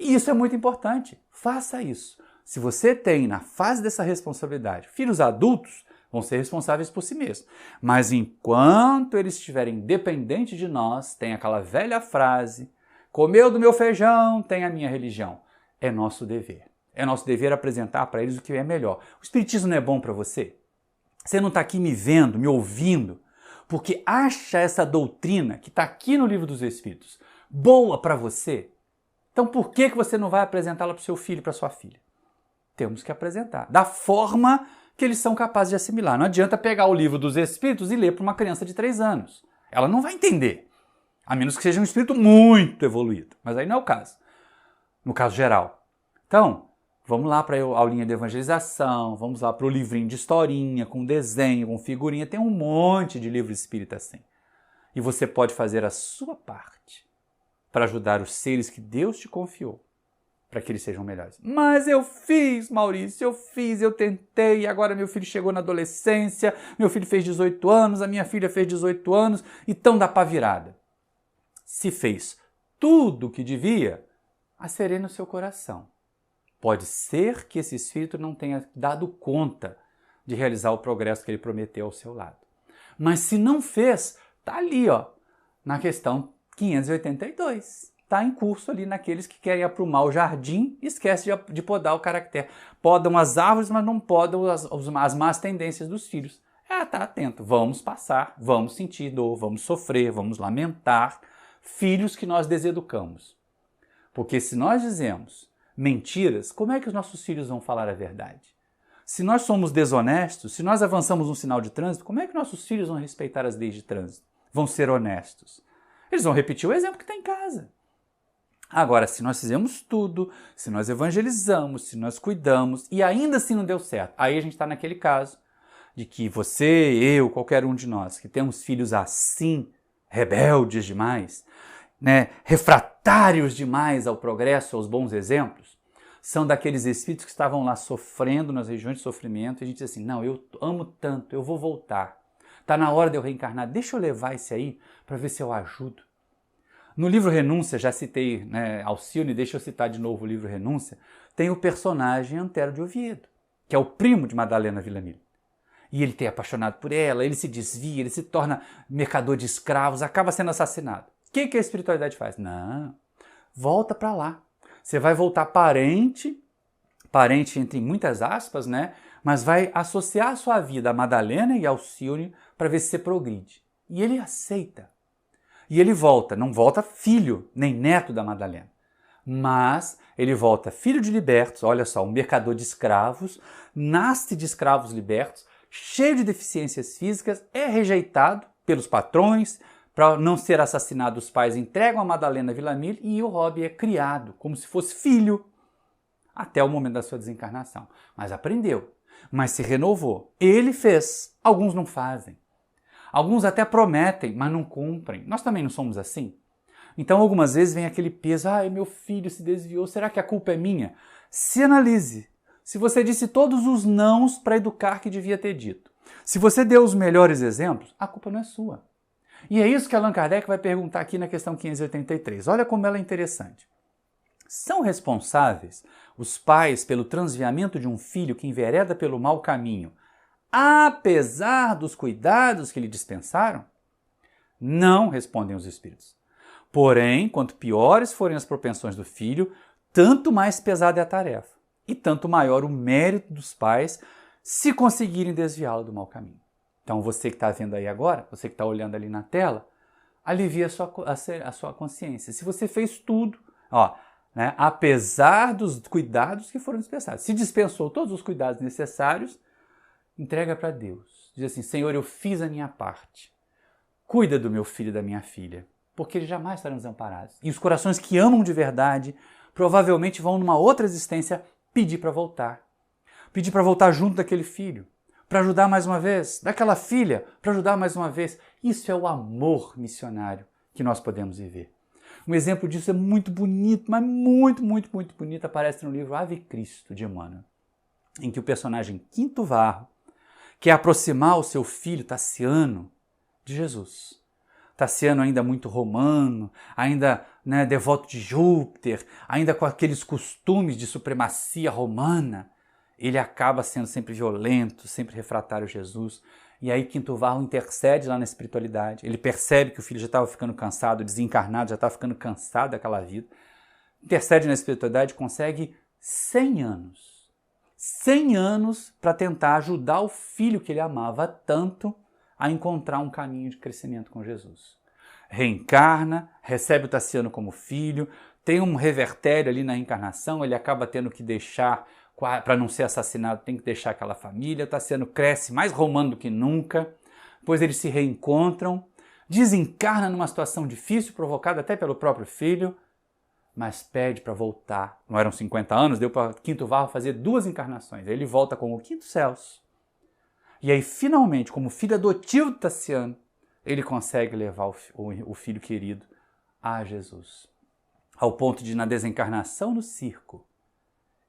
E isso é muito importante. Faça isso. Se você tem, na fase dessa responsabilidade, filhos adultos, vão ser responsáveis por si mesmos. Mas enquanto eles estiverem dependentes de nós, tem aquela velha frase, comeu do meu feijão, tem a minha religião. É nosso dever. É nosso dever apresentar para eles o que é melhor. O espiritismo não é bom para você? Você não está aqui me vendo, me ouvindo, porque acha essa doutrina que está aqui no Livro dos Espíritos boa para você? Então por que você não vai apresentá-la para o seu filho e para sua filha? Temos que apresentar, da forma que eles são capazes de assimilar. Não adianta pegar o Livro dos Espíritos e ler para uma criança de 3 anos. Ela não vai entender, a menos que seja um espírito muito evoluído. Mas aí não é o caso, no caso geral. Então, vamos lá para a aulinha de evangelização, vamos lá para o livrinho de historinha, com desenho, com figurinha. Tem um monte de livro espírita assim. E você pode fazer a sua parte para ajudar os seres que Deus te confiou, para que eles sejam melhores. Mas eu fiz, Maurício, eu tentei, agora meu filho chegou na adolescência, meu filho fez 18 anos, a minha filha fez 18 anos, então dá para virada. Se fez tudo o que devia, acerena o seu coração. Pode ser que esse espírito não tenha dado conta de realizar o progresso que ele prometeu ao seu lado. Mas se não fez, está ali, ó, na questão 582. Está em curso ali naqueles que querem aprumar o jardim e esquece de podar o caractere. Podam as árvores, mas não podam as más tendências dos filhos. Tá atento. Vamos passar, vamos sentir dor, vamos sofrer, vamos lamentar. Filhos que nós deseducamos. Porque se nós dizemos mentiras, como é que os nossos filhos vão falar a verdade? Se nós somos desonestos, se nós avançamos um sinal de trânsito, como é que nossos filhos vão respeitar as leis de trânsito? Vão ser honestos? Eles vão repetir o exemplo que está em casa. Agora, se nós fizemos tudo, se nós evangelizamos, se nós cuidamos e ainda assim não deu certo, aí a gente está naquele caso de que você, eu, qualquer um de nós que temos filhos assim, rebeldes demais, refratários demais ao progresso, aos bons exemplos, são daqueles espíritos que estavam lá sofrendo nas regiões de sofrimento e a gente diz assim, não, eu amo tanto, eu vou voltar. Está na hora de eu reencarnar, deixa eu levar esse aí para ver se eu ajudo. No livro Renúncia, já citei Alcione, deixa eu citar de novo o livro Renúncia, tem o personagem Antero de Oviedo, que é o primo de Madalena Villamil. E ele tem apaixonado por ela, ele se desvia, ele se torna mercador de escravos, acaba sendo assassinado. O que a espiritualidade faz? Não, volta para lá. Você vai voltar parente entre muitas aspas, né? Mas vai associar a sua vida a Madalena e Alcione para ver se você progride. E ele aceita. E ele volta, não volta filho nem neto da Madalena, mas ele volta filho de libertos, olha só, um mercador de escravos, nasce de escravos libertos, cheio de deficiências físicas, é rejeitado pelos patrões, para não ser assassinado os pais entregam a Madalena Villamil e o Robbie é criado como se fosse filho até o momento da sua desencarnação. Mas aprendeu, mas se renovou. Ele fez, alguns não fazem. Alguns até prometem, mas não cumprem. Nós também não somos assim? Então, algumas vezes vem aquele peso, meu filho se desviou, será que a culpa é minha? Se analise. Se você disse todos os nãos para educar que devia ter dito, se você deu os melhores exemplos, a culpa não é sua. E é isso que Allan Kardec vai perguntar aqui na questão 583. Olha como ela é interessante. São responsáveis os pais pelo transviamento de um filho que envereda pelo mau caminho, apesar dos cuidados que lhe dispensaram? Não, respondem os espíritos. Porém, quanto piores forem as propensões do filho, tanto mais pesada é a tarefa e tanto maior o mérito dos pais se conseguirem desviá-lo do mau caminho. Então, você que está vendo aí agora, você que está olhando ali na tela, alivia a sua consciência. Se você fez tudo, né, apesar dos cuidados que foram dispensados, se dispensou todos os cuidados necessários, entrega para Deus. Diz assim, Senhor, eu fiz a minha parte. Cuida do meu filho e da minha filha, porque eles jamais estarão desamparados. E os corações que amam de verdade, provavelmente vão numa outra existência pedir para voltar. Pedir para voltar junto daquele filho, para ajudar mais uma vez, daquela filha, para ajudar mais uma vez. Isso é o amor missionário que nós podemos viver. Um exemplo disso é muito bonito, mas muito, muito, muito bonito, aparece no livro Ave Cristo, de Emmanuel, em que o personagem Quinto Varro quer aproximar o seu filho Tassiano de Jesus. Tassiano ainda muito romano, ainda devoto de Júpiter, ainda com aqueles costumes de supremacia romana, ele acaba sendo sempre violento, sempre refratário a Jesus. E aí Quinto Varro intercede lá na espiritualidade. Ele percebe que o filho já estava ficando cansado, desencarnado, já estava ficando cansado daquela vida. Intercede na espiritualidade, consegue 100 anos. 100 anos para tentar ajudar o filho que ele amava tanto a encontrar um caminho de crescimento com Jesus. Reencarna, recebe o Tassiano como filho, tem um revertério ali na reencarnação, ele acaba tendo que deixar, para não ser assassinado, tem que deixar aquela família. O Tassiano cresce mais romano do que nunca, depois eles se reencontram, desencarna numa situação difícil, provocada até pelo próprio filho, mas pede para voltar. Não eram 50 anos, deu para Quinto Varro fazer 2 encarnações. Ele volta como o Quinto Celso. E aí, finalmente, como filho adotivo do Tassiano, ele consegue levar o filho querido a Jesus. Ao ponto de, na desencarnação no circo,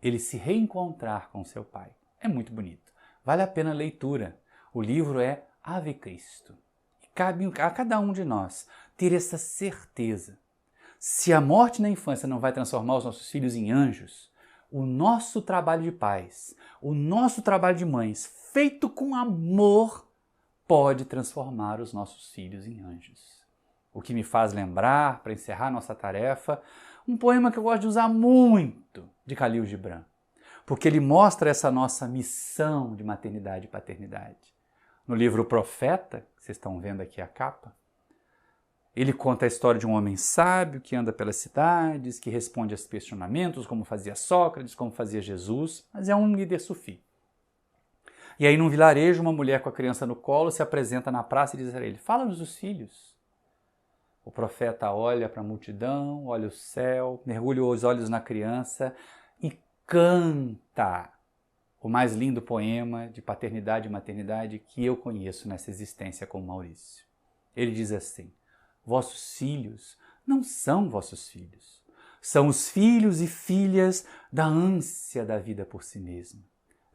ele se reencontrar com seu pai. É muito bonito. Vale a pena a leitura. O livro é Ave Cristo. E cabe a cada um de nós ter essa certeza. Se a morte na infância não vai transformar os nossos filhos em anjos, o nosso trabalho de pais, o nosso trabalho de mães, feito com amor, pode transformar os nossos filhos em anjos. O que me faz lembrar, para encerrar nossa tarefa, um poema que eu gosto de usar muito, de Khalil Gibran, porque ele mostra essa nossa missão de maternidade e paternidade. No livro O Profeta, que vocês estão vendo aqui a capa, ele conta a história de um homem sábio que anda pelas cidades, que responde a questionamentos, como fazia Sócrates, como fazia Jesus, mas é um líder sufi. E aí, num vilarejo, uma mulher com a criança no colo se apresenta na praça e diz a ele, fala-nos dos filhos. O profeta olha para a multidão, olha o céu, mergulha os olhos na criança e canta o mais lindo poema de paternidade e maternidade que eu conheço nessa existência com Maurício. Ele diz assim, vossos filhos não são vossos filhos, são os filhos e filhas da ânsia da vida por si mesma.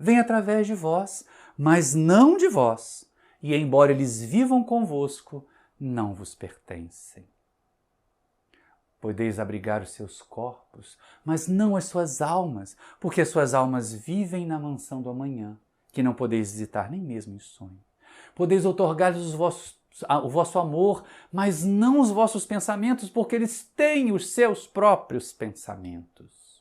Vêm através de vós, mas não de vós, e embora eles vivam convosco, não vos pertencem. Podeis abrigar os seus corpos, mas não as suas almas, porque as suas almas vivem na mansão do amanhã, que não podeis visitar nem mesmo em sonho. Podeis outorgar-lhes o vosso amor, mas não os vossos pensamentos, porque eles têm os seus próprios pensamentos.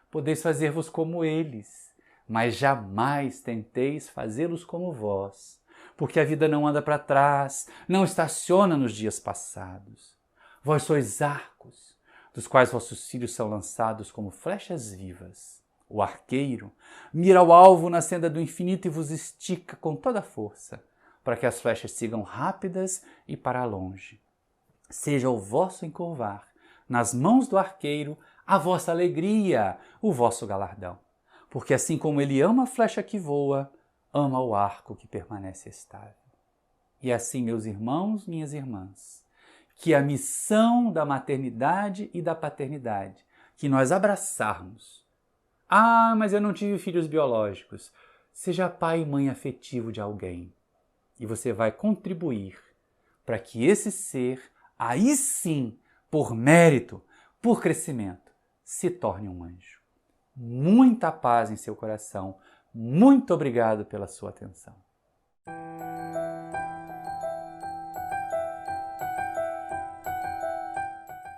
Podeis fazer-vos como eles, mas jamais tenteis fazê-los como vós, porque a vida não anda para trás, não estaciona nos dias passados. Vós sois arcos, dos quais vossos filhos são lançados como flechas vivas. O arqueiro mira o alvo na senda do infinito e vos estica com toda a força, para que as flechas sigam rápidas e para longe. Seja o vosso encurvar, nas mãos do arqueiro, a vossa alegria, o vosso galardão. Porque assim como ele ama a flecha que voa, ama o arco que permanece estável. E assim, meus irmãos, minhas irmãs, que a missão da maternidade e da paternidade, que nós abraçarmos. Ah, mas eu não tive filhos biológicos. Seja pai e mãe afetivo de alguém. E você vai contribuir para que esse ser, aí sim, por mérito, por crescimento, se torne um anjo. Muita paz em seu coração. Muito obrigado pela sua atenção.